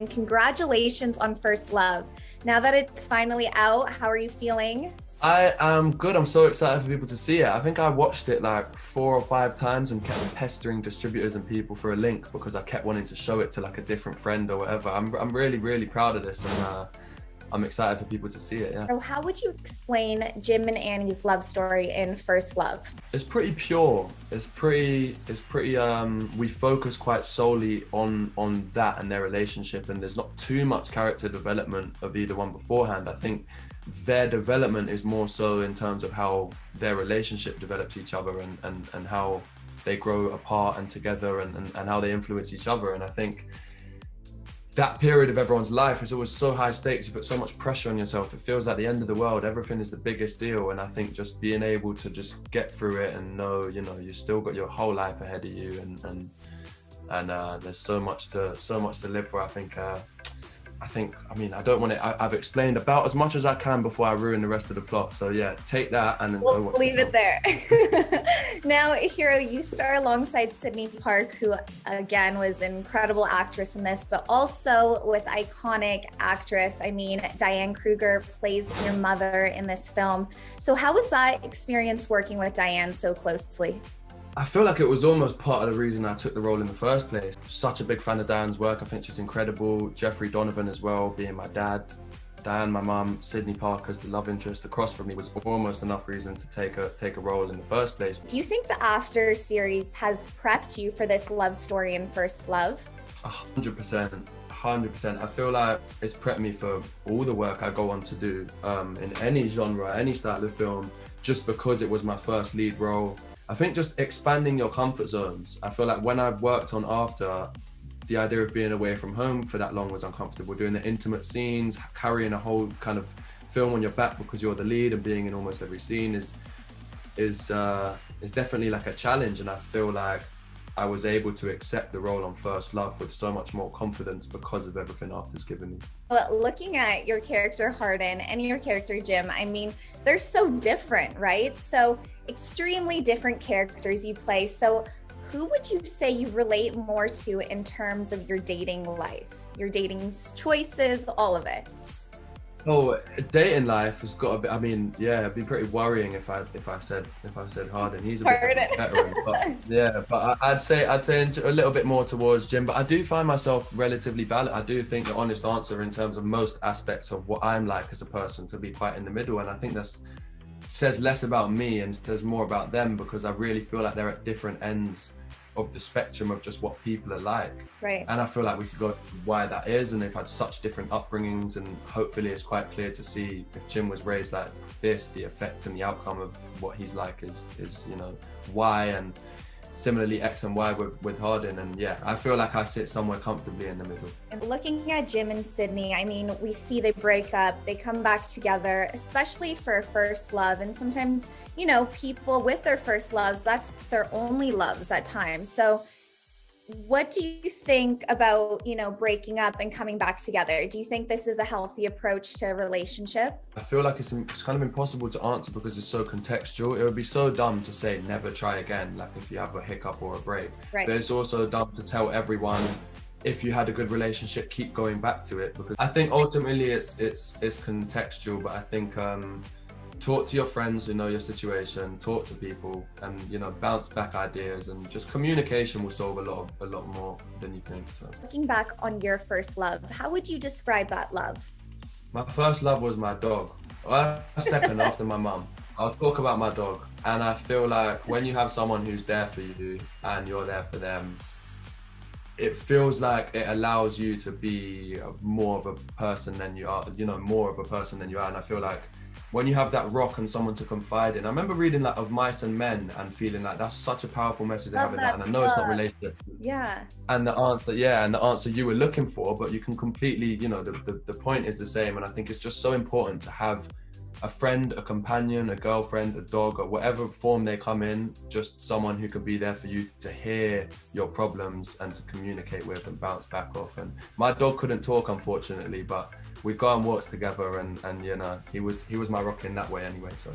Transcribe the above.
Congratulations on First Love. Now that it's finally out, how are you feeling? I am good. I'm so excited for people to see it. I think I watched it like 4 or 5 times and kept pestering distributors and people for a link because I kept wanting to show it to like a different friend or whatever. I'm really, really proud of this, and I'm excited for people to see it, yeah. So how would you explain Jim and Annie's love story in First Love? It's pretty pure. It's pretty, we focus quite solely on that and their relationship, and there's not too much character development of either one beforehand. I think their development is more so in terms of how their relationship develops each other and how they grow apart and together and how they influence each other. And I think that period of everyone's life is always so high stakes. You put so much pressure on yourself. It feels like the end of the world. Everything is the biggest deal. And I think just being able to just get through it and know, you know, you still got your whole life ahead of you, and there's so much to live for. I mean, I don't want it. I've explained about as much as I can before I ruin the rest of the plot. So yeah, take that and we'll leave it there. Now, Hero, you star alongside Sydney Park, who again was an incredible actress in this, but also with iconic actress. I mean, Diane Kruger plays your mother in this film. So how was that experience working with Diane so closely? I feel like it was almost part of the reason I took the role in the first place. Such a big fan of Diane's work. I think she's incredible. Jeffrey Donovan as well, being my dad. Diane, my mum, Sydney Parker's the love interest across from me was almost enough reason to take a role in the first place. Do you think the After series has prepped you for this love story in First Love? 100%. 100%. I feel like it's prepped me for all the work I go on to do in any genre, any style of film, just because it was my first lead role. I think just expanding your comfort zones. I feel like when I worked on After, the idea of being away from home for that long was uncomfortable. Doing the intimate scenes, carrying a whole kind of film on your back because you're the lead and being in almost every scene is definitely like a challenge. And I feel like I was able to accept the role on First Love with so much more confidence because of everything After's given me. Well, looking at your character Hardin and your character Jim, I mean, they're so different, right? So extremely different characters you play. So who would you say you relate more to in terms of your dating life, your dating choices, all of it? Oh, dating life has got a bit. I mean, yeah, it'd be pretty worrying if I said Hardin. He's a bit veteran, but yeah. But I'd say a little bit more towards Jim. But I do find myself relatively balanced. I do think the honest answer in terms of most aspects of what I'm like as a person to be quite in the middle, and I think that says less about me and says more about them, because I really feel like they're at different ends of the spectrum of just what people are like. Right. And I feel like we could go into why that is, and they've had such different upbringings, and hopefully it's quite clear to see if Jim was raised like this, the effect and the outcome of what he's like is you know, why, and similarly X and Y with Hardin. And yeah, I feel like I sit somewhere comfortably in the middle. And looking at Jim and Sydney, I mean, we see they break up, they come back together, especially for First Love. And sometimes, you know, people with their first loves, that's their only loves at times. So what do you think about, you know, breaking up and coming back together? Do you think this is a healthy approach to a relationship? I feel like it's kind of impossible to answer because it's so contextual. It would be so dumb to say never try again, like if you have a hiccup or a break. Right. But it's also dumb to tell everyone if you had a good relationship, keep going back to it, because I think ultimately it's contextual. But I think talk to your friends who know your situation, talk to people, and you know, bounce back ideas, and just communication will solve a lot more than you think. So looking back on your first love, how would you describe that love? My first love was my dog. Second after my mum. I'll talk about my dog. And I feel like when you have someone who's there for you and you're there for them, it feels like it allows you to be more of a person than you are, you know, more of a person than you are. And I feel like when you have that rock and someone to confide in. I remember reading like Of Mice and Men and feeling like that's such a powerful message to have in that. And I know it's not related. Yeah. And the answer you were looking for, but you can completely, you know, the point is the same. And I think it's just so important to have a friend, a companion, a girlfriend, a dog, or whatever form they come in, just someone who can be there for you to hear your problems and to communicate with and bounce back off. And my dog couldn't talk, unfortunately, but we'd go on walks together, and you know, he was my rock in that way anyway. So